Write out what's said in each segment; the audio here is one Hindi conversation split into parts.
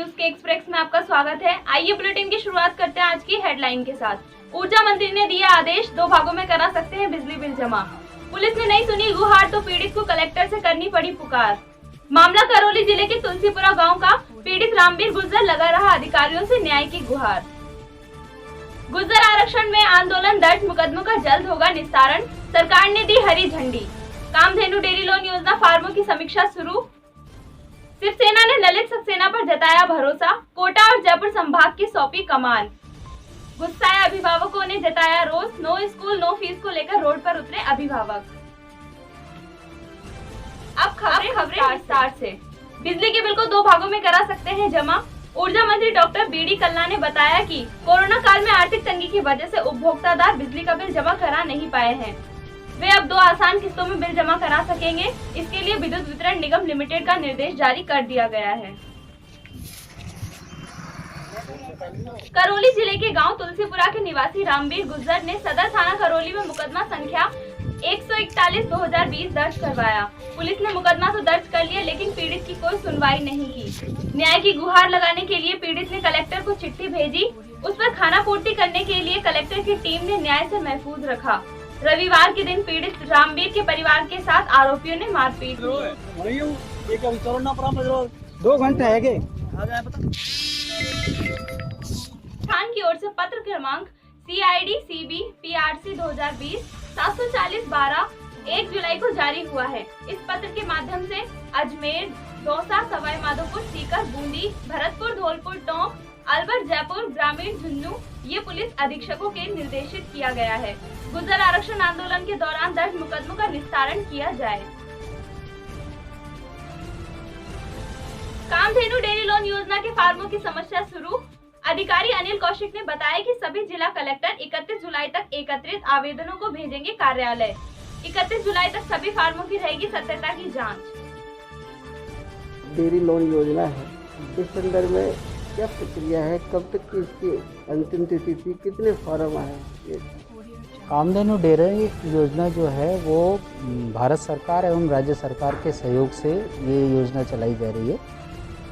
न्यूज के एक्सप्रेस में आपका स्वागत है। आइए बुलेटिन की शुरुआत करते हैं आज की हेडलाइन के साथ। ऊर्जा मंत्री ने दिया आदेश, 2 भागों में करा सकते हैं बिजली बिल जमा। पुलिस ने नहीं सुनी गुहार तो पीड़ित को कलेक्टर से करनी पड़ी पुकार। मामला करौली जिले के तुलसीपुरा गाँव का। पीड़ित रामवीर गुर्जर लगा रहा अधिकारियों से न्याय की गुहार। गुर्जर आरक्षण में आंदोलन दर्ज, मुकदमों का जल्द होगा निस्तारण। सरकार ने दी हरी झंडी। कामधेनु डेयरी लोन योजना फार्मों की समीक्षा शुरू। शिवसेना ने ललित सक्सेना पर जताया भरोसा। कोटा और जयपुर संभाग की सौंपी कमान। गुस्साए अभिभावकों ने जताया रोष। नो स्कूल नो फीस को लेकर रोड पर उतरे अभिभावक। अब खबरें विस्तार से। बिजली के बिल को 2 भागों में करा सकते हैं जमा। ऊर्जा मंत्री डॉक्टर बीडी कल्ला ने बताया कि कोरोना काल में आर्थिक तंगी की वजह से उपभोक्तादार बिजली का बिल जमा करा नहीं पाए हैं। वे अब 2 आसान किस्तों में बिल जमा करा सकेंगे। इसके लिए विद्युत वितरण निगम लिमिटेड का निर्देश जारी कर दिया गया है। करौली जिले के गांव तुलसीपुरा के निवासी रामवीर गुर्जर ने सदर थाना करौली में मुकदमा संख्या 141/2020 दर्ज करवाया। पुलिस ने मुकदमा तो दर्ज कर लिया, लेकिन पीड़ित की कोई सुनवाई नहीं की। न्याय की गुहार लगाने के लिए पीड़ित ने कलेक्टर को चिट्ठी भेजी। उस पर खाना पूर्ति करने के लिए कलेक्टर की टीम ने न्याय से महफूज रखा। रविवार के दिन पीड़ित रामवीर के परिवार के साथ आरोपियों ने मारपीट की। 2 घंटे है के थान की ओर से पत्र क्रमांक CID CB PRC 2020 740/12 1 जुलाई को जारी हुआ है। इस पत्र के माध्यम से अजमेर, दौसा, सवाई माधोपुर, सीकर, बूंदी, भरतपुर, धौलपुर, टोंक, अलवर, जयपुर, ग्रामीण, झुंझुनू ये पुलिस अधीक्षकों के निर्देशित किया गया है। गुर्जर आरक्षण आंदोलन के दौरान दर्ज मुकदमों का निस्तारण किया जाए। कामधेनु डेयरी लोन योजना के फार्मों की समस्या शुरू। अधिकारी अनिल कौशिक ने बताया कि सभी जिला कलेक्टर 31 जुलाई तक एकत्रित आवेदनों को भेजेंगे कार्यालय। 31 जुलाई तक सभी फार्मों की रहेगी सत्यता की जांच। डेयरी लोन योजना है, इस संदर्भ में क्या प्रक्रिया है, कब तक की इसकी अंतिम तिथि थी, कितने फॉर्म आए? कामधेनु डेयरी योजना जो है वो भारत सरकार एवं राज्य सरकार के सहयोग से ये योजना चलाई जा रही है।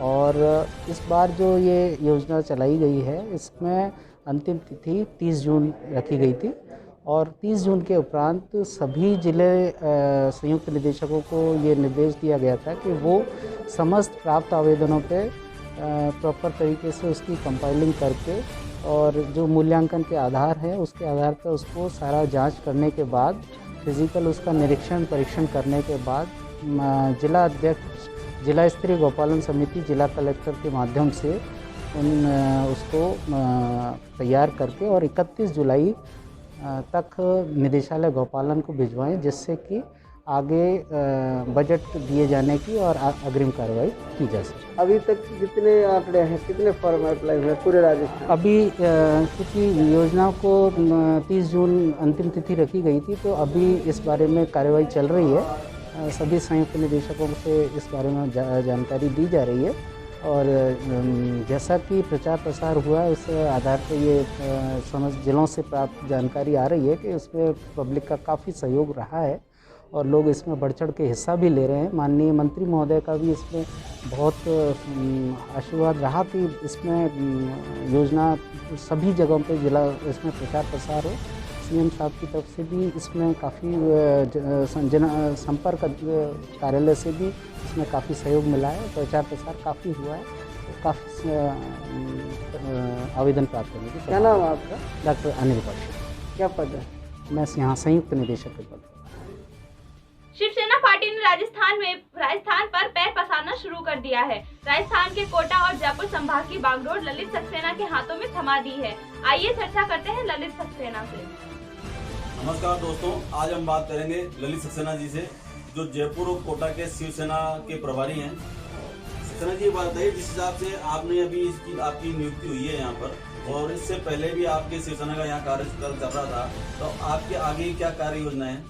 और इस बार जो ये योजना चलाई गई है इसमें अंतिम तिथि 30 जून रखी गई थी और 30 जून के उपरांत सभी जिले संयुक्त निदेशकों को ये निर्देश दिया गया था कि वो समस्त प्राप्त आवेदनों पे प्रॉपर तरीके से उसकी कंपाइलिंग करके और जो मूल्यांकन के आधार है उसके आधार पर उसको सारा जांच करने के बाद फिजिकल उसका निरीक्षण परीक्षण करने के बाद जिला अध्यक्ष जिला स्तरीय गौपालन समिति जिला कलेक्टर के माध्यम से उसको तैयार करके और 31 जुलाई तक निदेशालय गौपालन को भिजवाएं, जिससे कि आगे बजट दिए जाने की और अग्रिम कार्रवाई की जा सके। अभी तक कितने आंकड़े हैं, कितने फॉर्म अप्लाई हुए पूरे राजस्थान? अभी क्योंकि योजना को 30 जून अंतिम तिथि रखी गई थी तो अभी इस बारे में कार्रवाई चल रही है। सभी संयुक्त निदेशकों से इस बारे में जानकारी दी जा रही है और जैसा कि प्रचार प्रसार हुआ उस आधार पर ये समस्त जिलों से प्राप्त जानकारी आ रही है कि उसमें पब्लिक का काफ़ी सहयोग रहा है और लोग इसमें बढ़ चढ़ के हिस्सा भी ले रहे हैं। माननीय मंत्री महोदय का भी इसमें बहुत आशीर्वाद रहा कि इसमें योजना सभी जगहों पे जिला इसमें प्रचार प्रसार हो। CM साहब की तरफ से भी इसमें काफ़ी संपर्क कार्यालय से भी इसमें काफ़ी सहयोग मिला है। प्रचार प्रसार काफ़ी हुआ है, काफ़ी आवेदन प्राप्त करने की। क्या नाम है आपका? डॉक्टर अनिल कौशिक। क्या पद है? मैं यहाँ संयुक्त निदेशक के पद। शिवसेना पार्टी ने राजस्थान पर पैर पसारना शुरू कर दिया है। राजस्थान के कोटा और जयपुर संभाग की बागडोर ललित सक्सेना के हाथों में थमा दी है। आइए चर्चा करते हैं ललित सक्सेना से। नमस्कार दोस्तों, आज हम बात करेंगे ललित सक्सेना जी से, जो जयपुर और कोटा के शिवसेना के प्रभारी हैं। सक्सेना जी, बात है जिस हिसाब से आपने अभी इसकी आपकी नियुक्ति हुई है यहाँ पर और इससे पहले भी आपके शिवसेना का यहाँ कार्यकाल चल रहा था, तो आपके आगे क्या कार्य योजना है?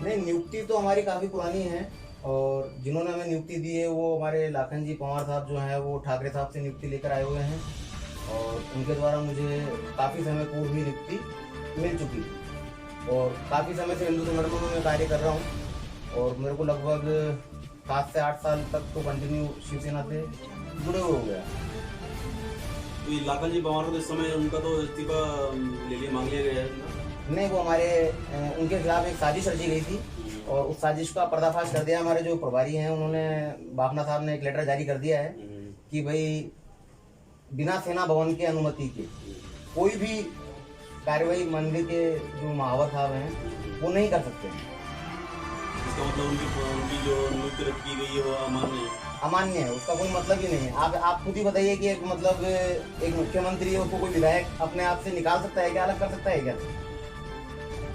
नहीं, नियुक्ति तो हमारी काफ़ी पुरानी है और जिन्होंने हमें नियुक्ति दी है वो हमारे लाखन जी पंवार साहब जो हैं वो ठाकरे साहब से नियुक्ति लेकर आए हुए हैं और उनके द्वारा मुझे काफ़ी समय पूर्व ही नियुक्ति मिल चुकी थी और काफ़ी समय से हिंदू संगठनों में कार्य कर रहा हूँ और मेरे को लगभग 7 से 8 साल तक तो कंटिन्यू शिवसेना से जुड़े हुए हो गया। तो ये लाखन जी पवार को इस समय उनका तो इस्तीफा ले लिया, मांग लिया गया है उनका। नहीं, वो हमारे उनके खिलाफ एक साजिश रची गई थी और उस साजिश का पर्दाफाश कर दिया। हमारे जो प्रभारी हैं उन्होंने, बापना साहब ने एक लेटर जारी कर दिया है कि भाई बिना सेना भवन की अनुमति के कोई भी कार्रवाई मंदिर के जो महावर साहब हैं वो नहीं कर सकते। इसका मतलब उनकी जो नियुक्ति की गई है वो अमान्य है। अमान्य है, उसका कोई मतलब ही नहीं है। आप खुद ही बताइए कि एक मतलब एक मुख्यमंत्री है, उसको कोई विधायक अपने आप से निकाल सकता है क्या, अलग कर सकता है क्या?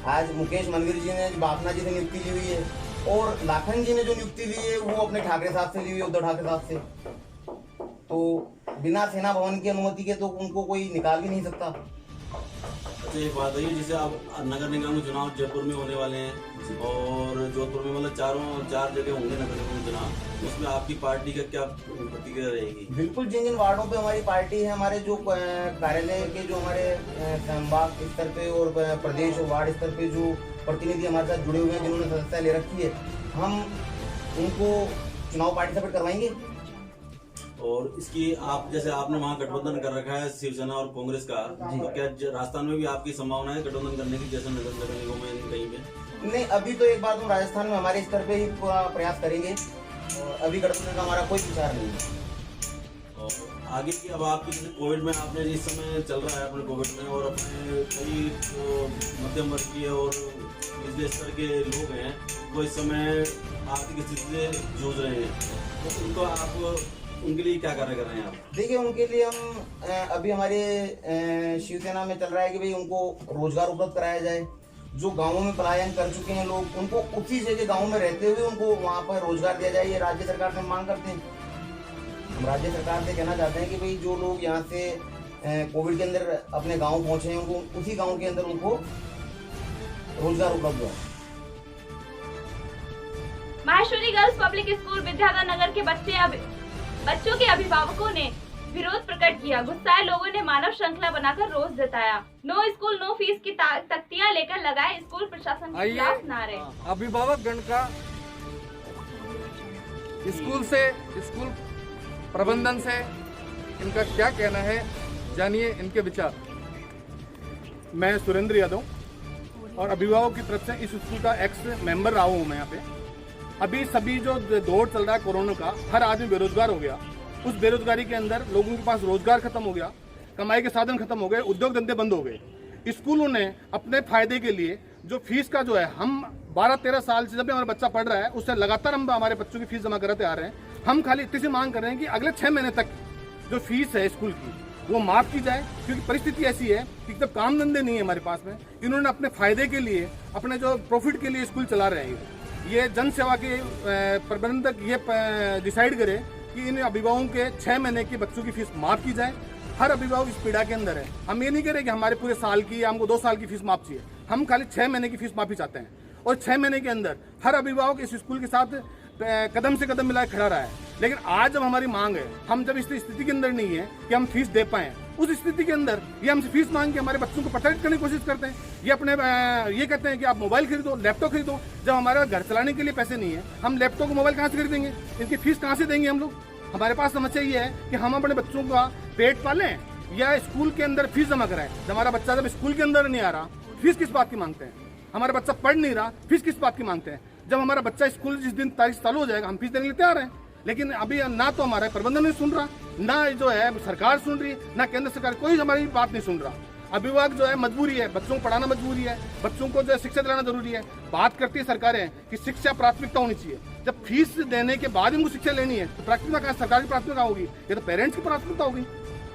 आज मुकेश मंदिर जी ने बापना जी से नियुक्ति ली हुई है और लाखन जी ने जो नियुक्ति ली है वो अपने ठाकरे साहब से ली हुई है, उद्धव ठाकरे साहब से। तो बिना सेना भवन की अनुमति के तो उनको कोई निकाल भी नहीं सकता। अच्छा, एक बात है, जैसे आप नगर निगम चुनाव जयपुर में होने वाले हैं और जोधपुर में मतलब चार जगह होंगे नगर निगम चुनाव, उसमें आपकी पार्टी का क्या प्रतिक्रिया रहेगी? बिल्कुल, जिन जिन वार्डों पे हमारी पार्टी है, हमारे जो कार्यालय के जो हमारे संभाग स्तर पे और प्रदेश और वार्ड स्तर पे जो प्रतिनिधि हमारे साथ जुड़े हुए हैं, जिन्होंने सदस्यता ले रखी है, हम उनको चुनाव पार्टिसिपेट करवाएंगे। और इसकी आप जैसे आपने वहाँ गठबंधन कर रखा है शिवसेना और कांग्रेस का, तो क्या राजस्थान में भी आपकी संभावना है गठबंधन करने की, जैसे नगर निगम में कहीं पे? नहीं, अभी तो एक बार हम राजस्थान में हमारे स्तर पे ही पूरा प्रयास करेंगे और अभी गठबंधन का हमारा कोई विचार नहीं है। और आगे की अब आपकी जैसे कोविड में आपने इस समय चल रहा है अपने कोविड में, और अपने कई मध्यम वर्गीय और निचले स्तर के लोग हैं वो इस समय आर्थिक स्थिति से जूझ रहे हैं, तो उनको आप उनके लिए क्या कार्य कर रहे हैं आप? देखिए, उनके लिए हम अभी हमारे शिवसेना में चल रहा है कि भाई उनको रोजगार उपलब्ध कराया जाए। जो गांवों में पलायन कर चुके हैं लोग, उनको उसी जगह गांव में रहते हुए उनको वहां पर रोजगार दिया जाए, ये राज्य सरकार से मांग करते हैं। हम राज्य सरकार से कहना चाहते हैं कि भाई जो लोग यहाँ से कोविड के अंदर अपने गाँव पहुंचे हैं, उनको उसी गाँव के अंदर उनको रोजगार उपलब्ध हो। Maheshwari girls public school Vidyadhar Nagar के बच्चों के अभिभावकों ने विरोध प्रकट किया। गुस्साए लोगों ने मानव श्रृंखला बनाकर रोष जताया। नो स्कूल नो फीस की तख्तियां लेकर लगाए स्कूल प्रशासन के खिलाफ नारे। अभिभावक गण का स्कूल प्रबंधन से इनका क्या कहना है, जानिए इनके विचार। मैं सुरेंद्र यादव और अभिभावक की तरफ से इस स्कूल का एक्स मेंबर रहा हूँ मैं यहाँ पे। अभी सभी जो दौर चल रहा है कोरोना का, हर आदमी बेरोजगार हो गया। उस बेरोजगारी के अंदर लोगों के पास रोजगार खत्म हो गया, कमाई के साधन खत्म हो गए, उद्योग धंधे बंद हो गए। स्कूलों ने अपने फायदे के लिए जो फीस का जो है, हम 12-13 साल से जब भी हमारा बच्चा पढ़ रहा है उससे लगातार हम हमारे बच्चों की फीस जमा कराते आ रहे हैं। हम खाली इतनी सी मांग कर रहे हैं कि अगले 6 महीने तक जो फीस है स्कूल की वो माफ की जाए, क्योंकि परिस्थिति ऐसी है कि जब काम धंधे नहीं है हमारे पास में, इन्होंने अपने फायदे के लिए, अपने जो प्रॉफिट के लिए स्कूल चला रहे हैं। ये जन सेवा के प्रबंधक ये डिसाइड करे कि इन अभिभावकों के 6 महीने की बच्चों की फीस माफ की जाए। हर अभिभावक इस पीड़ा के अंदर है। हम ये नहीं कह रहे कि हमारे पूरे साल की या हमको 2 साल की फीस माफ चाहिए, हम खाली 6 महीने की फीस माफी चाहते हैं। और 6 महीने के अंदर हर अभिभावक इस स्कूल के साथ कदम से कदम मिला खड़ा रहा है। लेकिन आज जब हमारी मांग है, हम जब इस स्थिति के अंदर नहीं है कि हम फीस दे पाएं, उस स्थिति के अंदर ये हमसे फीस मांग के हमारे बच्चों को प्रताड़ित करने की कोशिश करते हैं। ये अपने ये कहते हैं कि आप मोबाइल खरीदो, लैपटॉप खरीदो। जब हमारे घर चलाने के लिए पैसे नहीं है, हम लैपटॉप मोबाइल कहाँ से खरीदेंगे? इनकी फीस कहाँ से देंगे हम लोग? हमारे पास समस्या ये है कि हम अपने बच्चों का पेट पालें या स्कूल के अंदर फीस जमा कराएं। जब हमारा बच्चा जब स्कूल के अंदर नहीं आ रहा, फीस किस बात की मांगते हैं? हमारा बच्चा पढ़ नहीं रहा, फीस किस बात की मांगते हैं? जब हमारा बच्चा स्कूल जिस दिन तारीख चालू हो जाएगा, हम फीस देने के लिए तैयार हैं। लेकिन अभी ना तो हमारा प्रबंधन नहीं सुन रहा, ना जो है सरकार सुन रही, ना केंद्र सरकार, कोई हमारी बात नहीं सुन रहा। अभिभावक जो है मजबूरी है, बच्चों को पढ़ाना मजबूरी है, बच्चों को जो है शिक्षा दिलाना जरूरी है। बात करती है सरकारें कि शिक्षा प्राथमिकता होनी चाहिए। जब फीस देने के बाद उनको शिक्षा लेनी है तो प्राथमिकता कहाँ? सरकार की प्राथमिकता होगी, ये तो पेरेंट्स की प्राथमिकता होगी।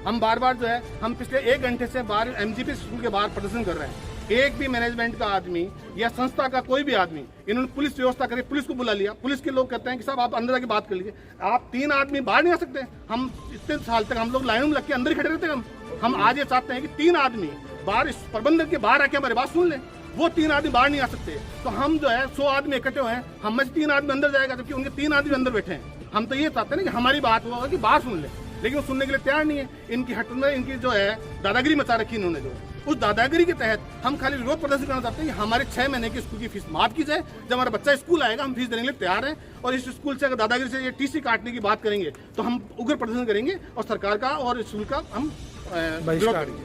हम बार बार जो है, हम पिछले 1 घंटे से बाहर MGP स्कूल के बाहर प्रदर्शन कर रहे हैं। एक भी मैनेजमेंट का आदमी या संस्था का कोई भी आदमी, इन्होंने पुलिस व्यवस्था करी, पुलिस को बुला लिया। पुलिस के लोग कहते हैं कि साहब आप अंदर आके बात कर लीजिए। आप 3 आदमी बाहर नहीं आ सकते। हम इतने साल तक हम लोग लाइन में लग के अंदर ही खड़े रहते हैं। हम आज ये चाहते हैं कि 3 आदमी बाहर प्रबंधन के बाहर आके हमारी बात सुन लें। वो 3 आदमी बाहर नहीं आ सकते, तो हम जो है 100 आदमी इकट्ठे हुए हैं, हम में से 3 आदमी अंदर जाएगा, जबकि उनके 3 आदमी अंदर बैठे हैं। हम तो ये चाहते हैं कि हमारी बात हो कि बाहर सुन ले, लेकिन वो सुनने के लिए तैयार नहीं है। इनकी हट में इनकी जो है दादागिरी मचा रखी इन्होंने, जो उस दादागिरी के तहत हम खाली विरोध प्रदर्शन करना चाहते हैं कि हमारे 6 महीने की स्कूल की फीस माफ की जाए। जब हमारा बच्चा स्कूल आएगा, हम फीस देने के लिए तैयार हैं। और इस स्कूल से अगर दादागिरी से ये TC काटने की बात करेंगे तो हम उग्र प्रदर्शन करेंगे और सरकार का और स्कूल का हम विरोध करेंगे।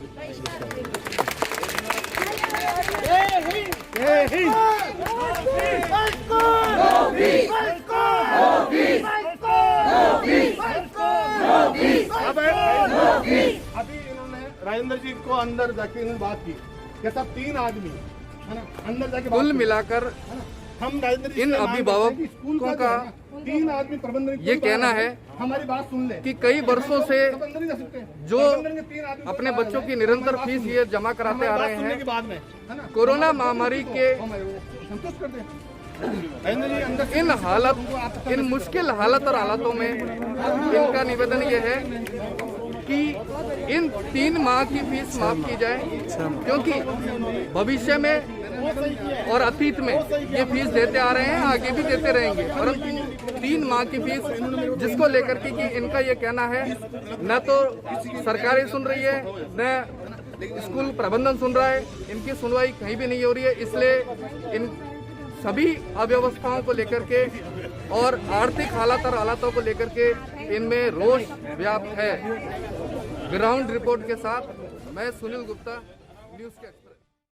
अभी इन्होंने राजेंद्र जी को अंदर जाके इन्होंने बात की कि सब 3 आदमी है ना अंदर जाके कुल मिलाकर हम राजेंद्र जी इन से मांग अभिभावक करते हैं कि स्कूल का जो है ना, 3 आदमी प्रबंधन ये कहना है हमारी बात सुन ले कि कई वर्षों से प्रबंधन नहीं जा सकते हैं। जो प्रबंधन के 3 आदमी अपने बच्चों की निरंतर फीस ये जमा कराते आ रहे सुनने के हैं, बाद में है ना कोरोना महामारी के संतुष्ट कर दें। राजेंद्र जी अंदर इन मुश्किल हालत और हालातों में इनका निवेदन ये है कि इन 3 माह की फीस माफ की जाए, क्योंकि भविष्य में और अतीत में ये फीस देते आ रहे हैं, आगे भी देते रहेंगे। और 3 माह की फीस जिसको लेकर के कि इनका ये कहना है न तो सरकारें सुन रही है न स्कूल प्रबंधन सुन रहा है, इनकी सुनवाई कहीं भी नहीं हो रही है। इसलिए इन सभी अव्यवस्थाओं को लेकर के और आर्थिक हालात और हालातों को लेकर के इनमें रोष व्याप्त है। ग्राउंड रिपोर्ट के साथ मैं सुनील गुप्ता, न्यूज़ के